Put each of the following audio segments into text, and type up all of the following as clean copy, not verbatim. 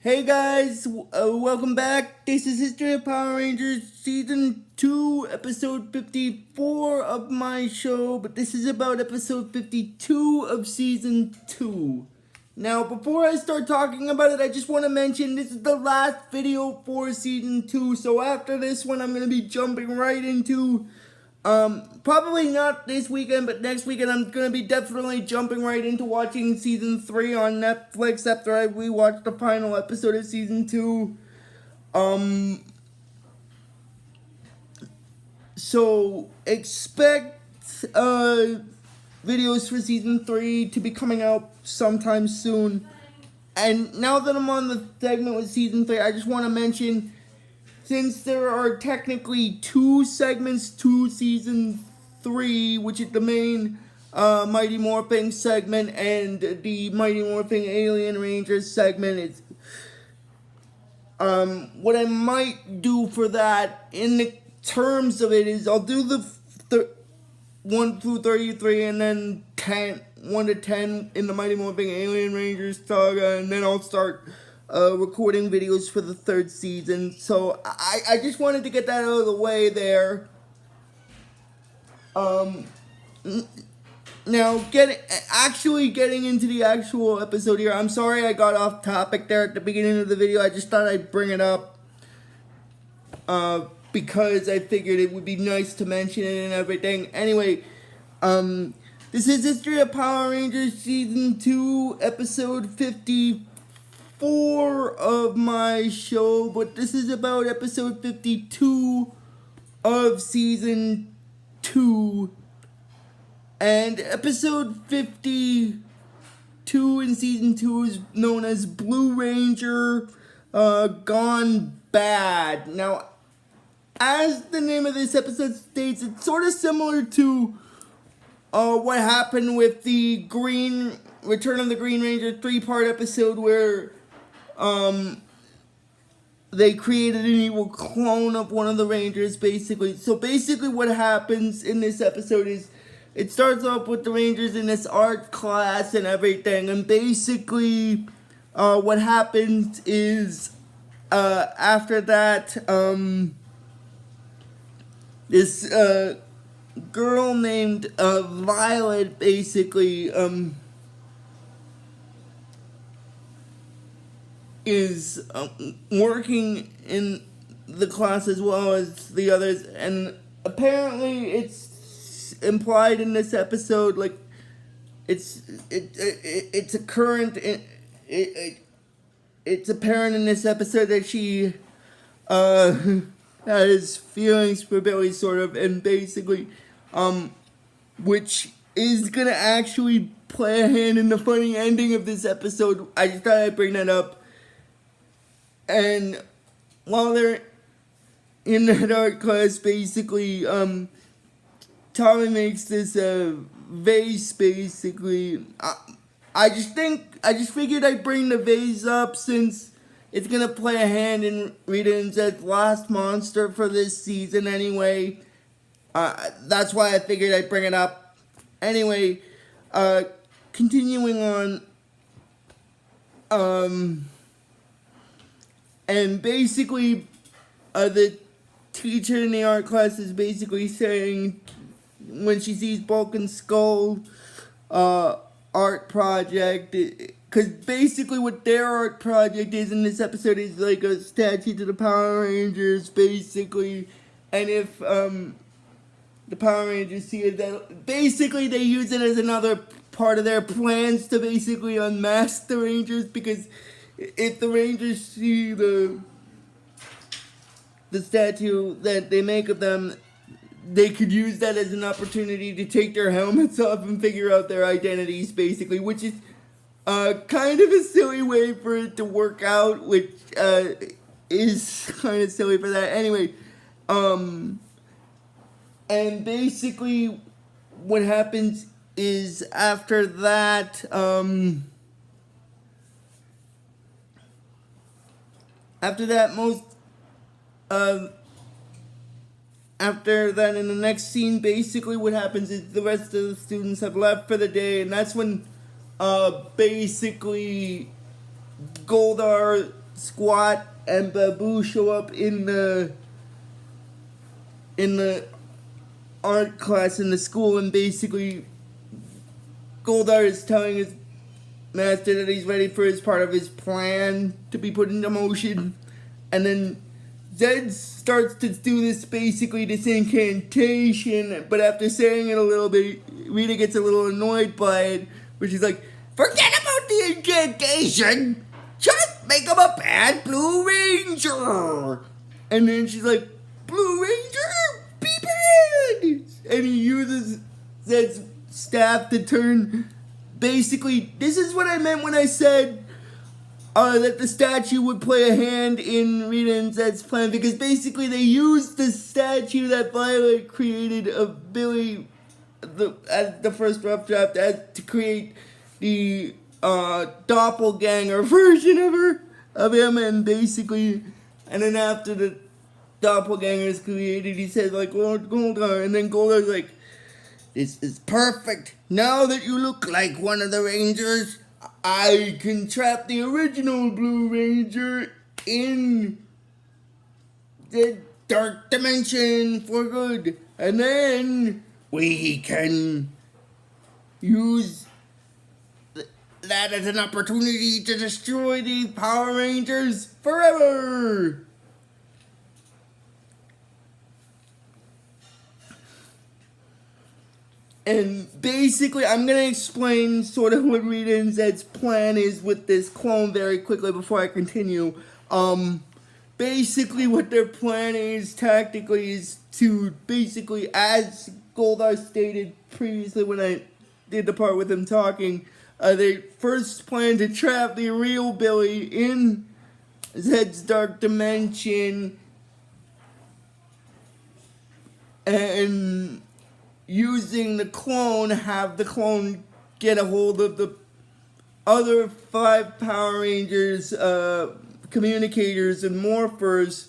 Hey guys, welcome back. This is History of Power Rangers Season 2, Episode 54 of my show, but this is about Episode 52 of Season 2. Now, before I start talking about it, I just want to mention this is the last video for Season 2, so after this one, I'm going to be jumping right into probably not this weekend, but next weekend I'm gonna be definitely jumping right into watching season 3 on Netflix after I rewatch the final episode of season 2. So expect videos for season 3 to be coming out sometime soon. And now that I'm on the segment with season 3, I just want to mention, since there are technically 2 segments to season 3, which is the main Mighty Morphing segment and the Mighty Morphing Alien Rangers segment, is what I might do for that in the terms of it is I'll do the 1 through 33 and then 1 to 10 in the Mighty Morphing Alien Rangers saga, and then I'll start recording videos for the 3rd season. So I just wanted to get that out of the way there. Now getting into the actual episode here. I'm sorry I got off topic there at the beginning of the video. I just thought I'd bring it up because I figured it would be nice to mention it and everything. Anyway, this is History of Power Rangers Season 2, Episode 54 of my show, but this is about Episode 52 of Season 2. And Episode 52 in Season 2 is known as Blue Ranger Gone Bad. Now, as the name of this episode states, it's sort of similar to what happened with the Return of the Green Ranger 3-part episode where they created an evil clone of one of the Rangers, basically. So basically what happens in this episode is it starts off with the Rangers in this art class and everything, and basically what happens is after that this girl named Violet basically is working in the class as well as the others, and apparently it's implied in this episode, like it's apparent in this episode that she has feelings for Billy, sort of, and basically which is gonna actually play a hand in the funny ending of this episode. I just thought I'd bring that up. And while they're in that art class, basically, Tommy makes this vase, basically. I just figured I'd bring the vase up since it's gonna play a hand in Rita and Zedd's last monster for this season anyway. That's why I figured I'd bring it up. Anyway, continuing on, and basically, the teacher in the art class is basically saying, when she sees Bulk and Skull art project, because basically what their art project is in this episode is like a statue to the Power Rangers, basically, and if the Power Rangers see it, that basically they use it as another part of their plans to basically unmask the Rangers, because if the Rangers see the statue that they make of them, they could use that as an opportunity to take their helmets off and figure out their identities, basically, which is kind of a silly way for it to work out, which is kind of silly for that. Anyway, and basically what happens is after that, after that, in the next scene, basically what happens is the rest of the students have left for the day, and that's when basically Goldar Squat and Babu show up in the art class in the school, and basically Goldar is telling his master that he's ready for his part of his plan to be put into motion, and then Zedd starts to do this incantation, but after saying it a little bit, Rita gets a little annoyed by it, where she's like, "Forget about the incantation! Just make him a bad Blue Ranger!" And then she's like, "Blue Ranger, be bad!" And he uses Zedd's staff to turn. Basically, this is what I meant when I said that the statue would play a hand in Rita and Zedd's plan, because basically they used the statue that Violet created of Billy at the first rough draft to create the doppelganger version of him, and then after the doppelganger is created, he says like, "Lord Goldar," and then Goldar's like, "This is perfect. Now that you look like one of the Rangers, I can trap the original Blue Ranger in the dark dimension for good. And then we can use that as an opportunity to destroy the Power Rangers forever." And basically, I'm going to explain sort of what Rita and Zedd's plan is with this clone very quickly before I continue. Basically, what their plan is tactically is to basically, as Goldar stated previously when I did the part with him talking, they first plan to trap the real Billy in Zedd's dark dimension, and using the clone, have the clone get a hold of the other 5 Power Rangers, communicators and morphers,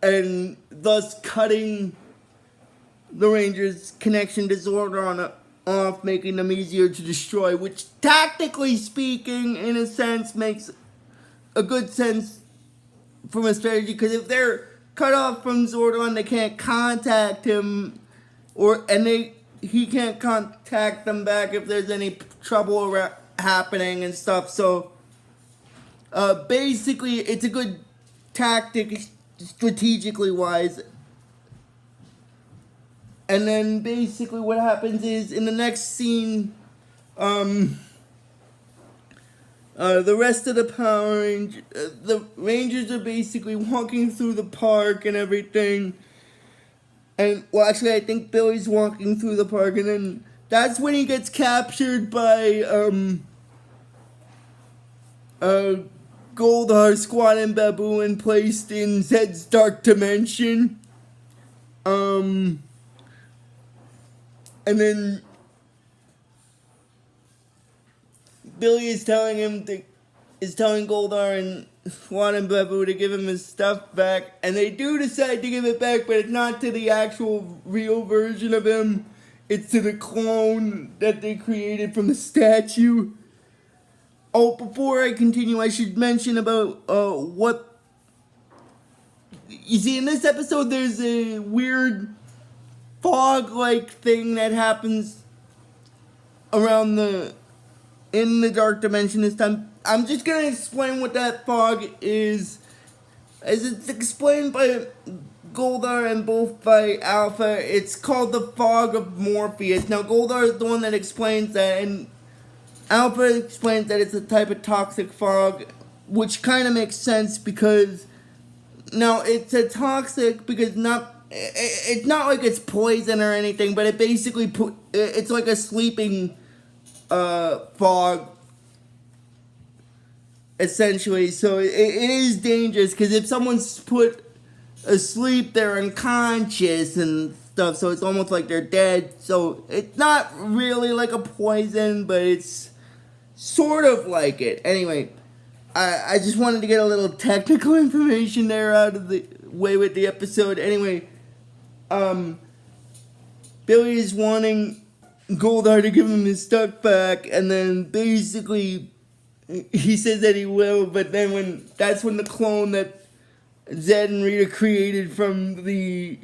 and thus cutting the Rangers' connection to Zordon off, making them easier to destroy, which tactically speaking, in a sense, makes a good sense from a strategy, because if they're cut off from Zordon, they can't contact him, he can't contact them back if there's any trouble happening and stuff. So basically, it's a good tactic strategically wise. And then basically what happens is, in the next scene, the rest of the Power Rangers, the Rangers are basically walking through the park and everything. And, well, actually, I think Billy's walking through the park, and then that's when he gets captured by, Goldar, Squat, and Babu, and placed in Zedd's dark dimension. And then Billy is telling Goldar and Squat and Babu to give him his stuff back, and they do decide to give it back, but it's not to the actual real version of him. It's to the clone that they created from the statue. Oh, before I continue, I should mention about what you see in this episode. There's a weird fog-like thing that happens around in the dark dimension this time. I'm just gonna explain what that fog is, as it's explained by Goldar and both by Alpha. It's called the fog of Morpheus. Now, Goldar is the one that explains that, and Alpha explains that it's a type of toxic fog, which kind of makes sense because now it's a toxic because it's not like it's poison or anything, but it basically it's like a sleeping fog, essentially. So it is dangerous, because if someone's put asleep, they're unconscious and stuff, so it's almost like they're dead. So it's not really like a poison, but it's sort of like it. Anyway, I just wanted to get a little technical information there out of the way with the episode. Anyway, Billy is wanting Goldar to give him his stuff back, and then basically he says that he will, but then that's when the clone that Zedd and Rita created from the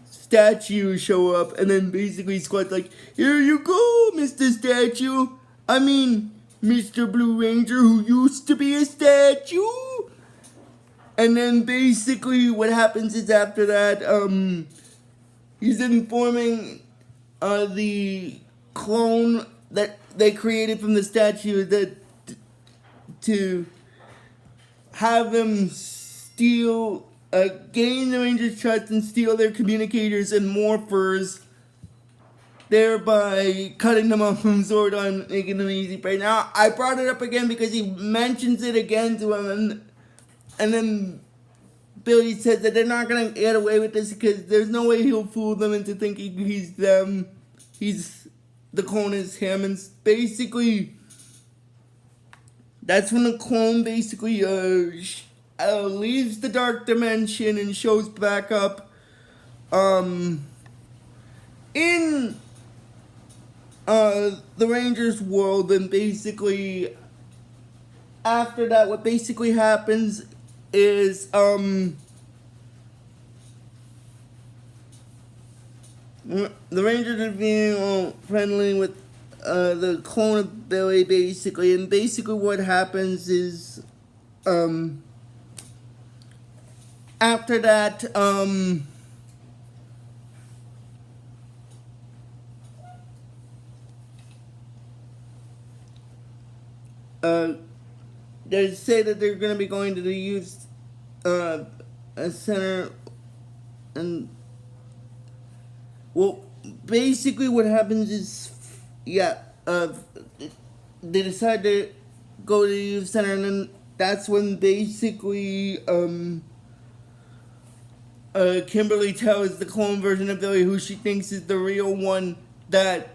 statue show up, and then basically Squad's like, here you go, Mr. Statue. I mean, Mr. Blue Ranger, who used to be a statue. And then basically what happens is after that, he's informing the clone that they created from the statue that to have them steal, gain the Rangers' trust and steal their communicators and morphers, thereby cutting them off from Zordon, making them easy prey. Now, I brought it up again because he mentions it again to him, and then Billy says that they're not going to get away with this because there's no way he'll fool them into thinking he's them. The clone is him, and basically, that's when the clone basically leaves the dark dimension and shows back up in the Rangers world. And basically after that, what basically happens is the Rangers are being friendly with the clone of Billy, basically, and basically what happens is after that they say that they're going to be going to the youth center, and well, basically what happens is, they decide to go to the youth center, and then that's when basically Kimberly tells the clone version of Billy, who she thinks is the real one, that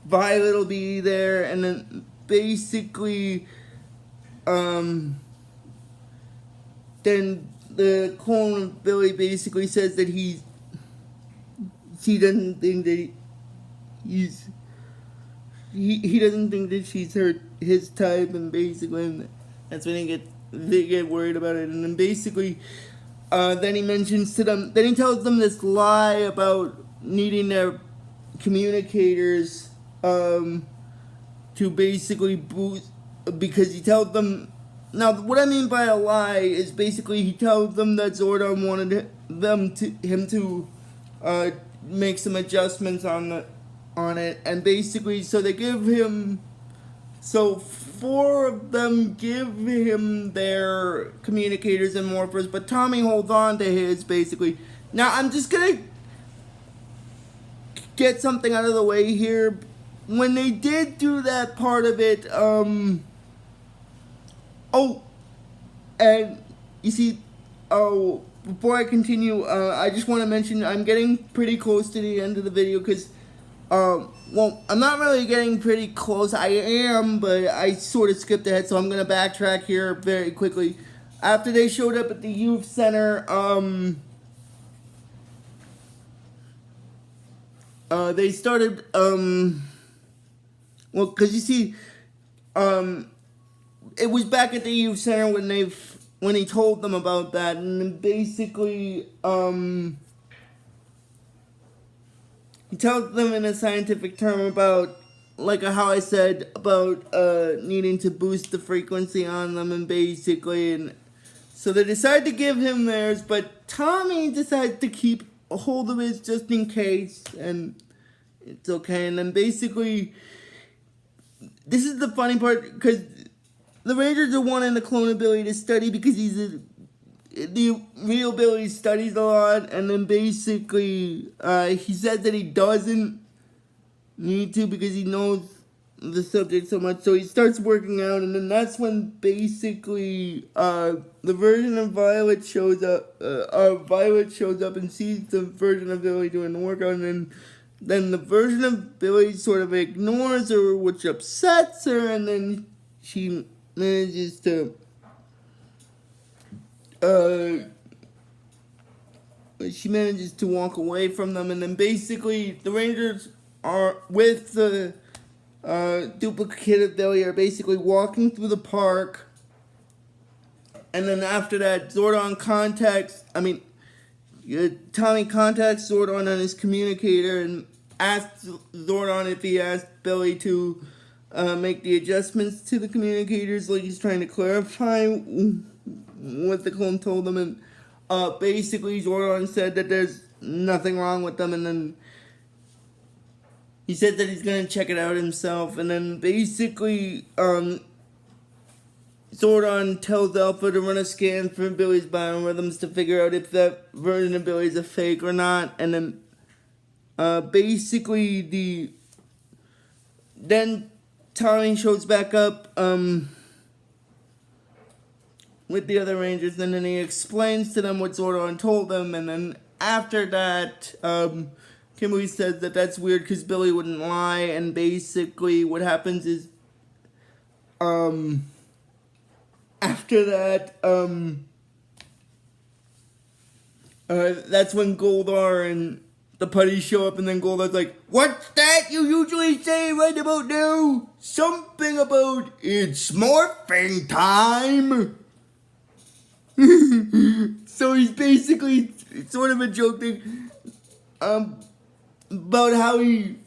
Violet will be there, and then basically then the clone of Billy basically says that she doesn't think that he doesn't think that she's his type, and basically that's when they get worried about it. And then basically then he mentions to them, then he tells them this lie about needing their communicators to basically boost, because he tells them, now what I mean by a lie is basically he tells them that Zordon wanted him to make some adjustments on it, and basically so they give him, so 4 of them give him their communicators and morphers, but Tommy holds on to his, basically. Now I'm just gonna get something out of the way here. When they did do that part of it, and you see, before I continue, I just want to mention I'm getting pretty close to the end of the video, because well, I'm not really getting pretty close. I am, but I sort of skipped ahead, so I'm going to backtrack here very quickly. After they showed up at the youth center, they started, well, because you see, it was back at the youth center when he told them about that, and then basically, he tells them in a scientific term about, like how I said, about needing to boost the frequency on them, and basically, and so they decide to give him theirs, but Tommy decides to keep a hold of his just in case, and it's okay. And then basically, this is the funny part, because the Rangers are wanting the clone ability to study, because the real Billy studies a lot, and then basically he says that he doesn't need to because he knows the subject so much, so he starts working out, and then that's when basically the version of Violet shows up. Violet shows up and sees the version of Billy doing the workout, and then the version of Billy sort of ignores her, which upsets her, and then she manages to walk away from them, and then basically the Rangers are with the duplicate of Billy are basically walking through the park. And then after that, Tommy contacts Zordon on his communicator and asks Zordon if he asked Billy to make the adjustments to the communicators, like he's trying to clarify what the clone told him. And basically, Zordon said that there's nothing wrong with them, and then he said that he's gonna check it out himself. And then basically, Zordon tells Alpha to run a scan for Billy's biorhythms to figure out if that version of Billy's a fake or not. And then basically then Tommy shows back up with the other Rangers, and then he explains to them what Zordon told them. And then after that, Kimberly says that that's weird because Billy wouldn't lie. And basically what happens is after that, that's when Goldar and the putties show up, and then Goldar's like, "What's that you usually say right about now? Something about it's morphing time." So he's basically sort of a joke thing about how he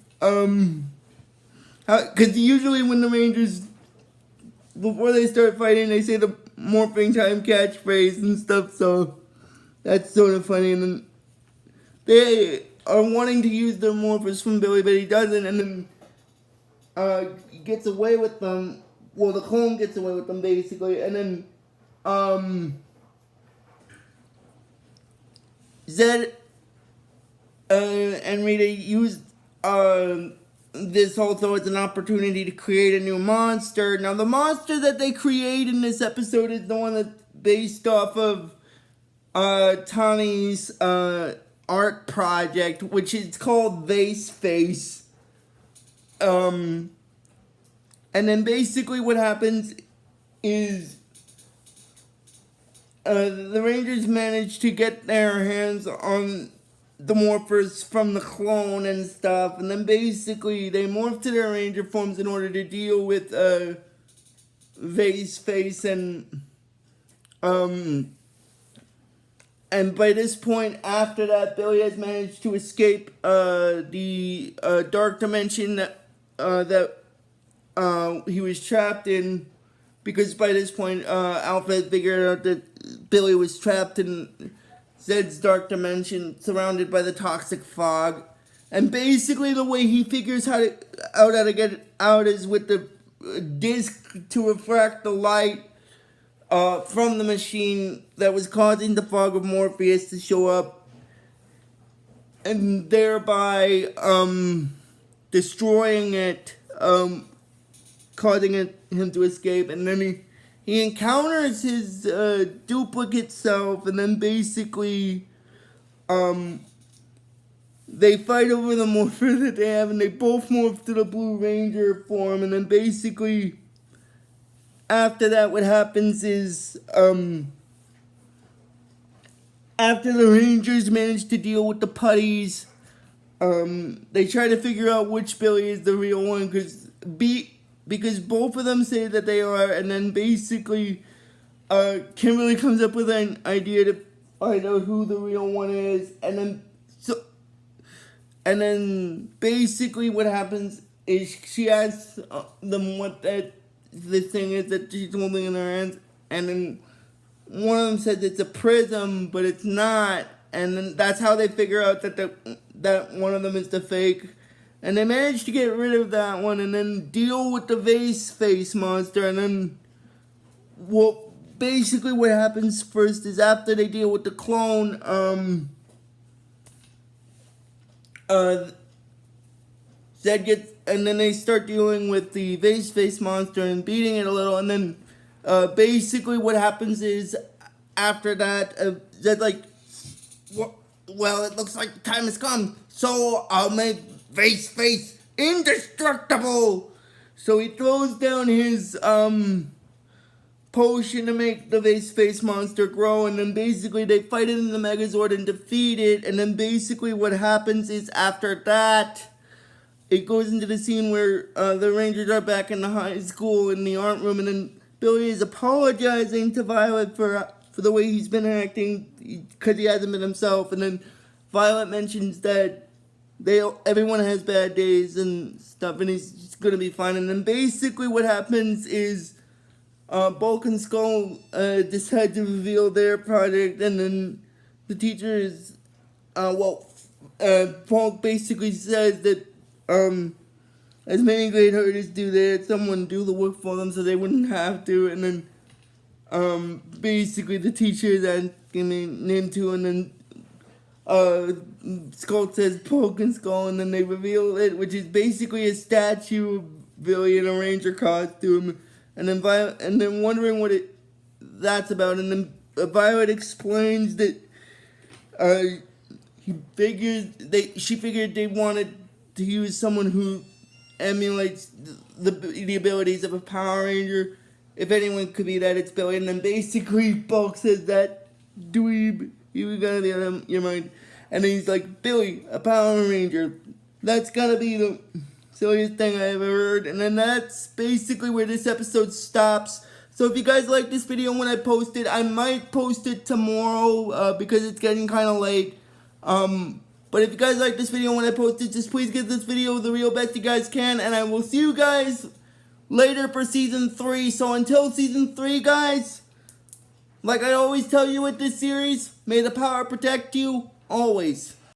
because usually when the Rangers, before they start fighting, they say the morphing time catchphrase and stuff, so that's sort of funny. And then they are wanting to use the Morphers from Billy, but he doesn't, and then he gets away with them. Well, the clone gets away with them, basically, and then Zedd and Rita used this also as an opportunity to create a new monster. Now, the monster that they create in this episode is the one that's based off of Tommy's art project, which is called Vase Face. And then basically what happens is the Rangers manage to get their hands on the Morphers from the clone and stuff, and then basically they morph to their Ranger forms in order to deal with Vase Face, and by this point, after that, Billy has managed to escape the dark dimension that he was trapped in, because by this point, Alpha had figured out that Billy was trapped in Zedd's dark dimension, surrounded by the toxic fog. And basically the way he figures how to get out is with the disc to refract the light from the machine that was causing the fog of Morpheus to show up, and thereby destroying it, causing him to escape. And then he encounters his duplicate self, and then basically they fight over the morpher that they have, and they both morph to the Blue Ranger form. And then basically after that, what happens is after the Rangers manage to deal with the putties, they try to figure out which Billy is the real one, because both of them say that they are. And then basically Kimberly comes up with an idea to find out who the real one is, and then basically what happens is she asks them what the thing is that she's holding in her hands, and then one of them says it's a prism, but it's not. And then that's how they figure out that one of them is the fake. And they manage to get rid of that one, and then deal with the Vase Face monster. And then, well, basically what happens first is after they deal with the clone, Zedd gets, and then they start dealing with the Vase Face monster and beating it a little. And then basically what happens is after that, Zedd's like, well, it looks like the time has come, so I'll make Vase Face indestructible. So he throws down his potion to make the Vase Face monster grow, and then basically they fight it in the Megazord and defeat it. And then basically what happens is after that, it goes into the scene where the Rangers are back in the high school in the art room, and then Billy is apologizing to Violet for the way he's been acting because he hasn't been himself, and then Violet mentions that everyone has bad days and stuff, and he's gonna be fine. And then basically what happens is Bulk and Skull decide to reveal their project, and then the teacher is Bulk basically says that as many great artists do, they had someone do the work for them so they wouldn't have to. And then basically the teacher is asking me name two, and then Skull says Bulk and Skull, and then they reveal it, which is basically a statue of Billy in a ranger costume, and then wondering what that's about. And then Violet explains that she figured they wanted to use someone who emulates the abilities of a Power Ranger. If anyone could be that, it's Billy. And then basically Bulk says that dweeb, you gotta be out of your mind. And then he's like, Billy, a Power Ranger. That's gotta be the silliest thing I ever heard. And then that's basically where this episode stops. So if you guys like this video when I post it, I might post it tomorrow because it's getting kind of late. But if you guys like this video when I post it, just please give this video the real best you guys can. And I will see you guys later for Season 3. So until Season 3, guys, like I always tell you with this series, may the power protect you always.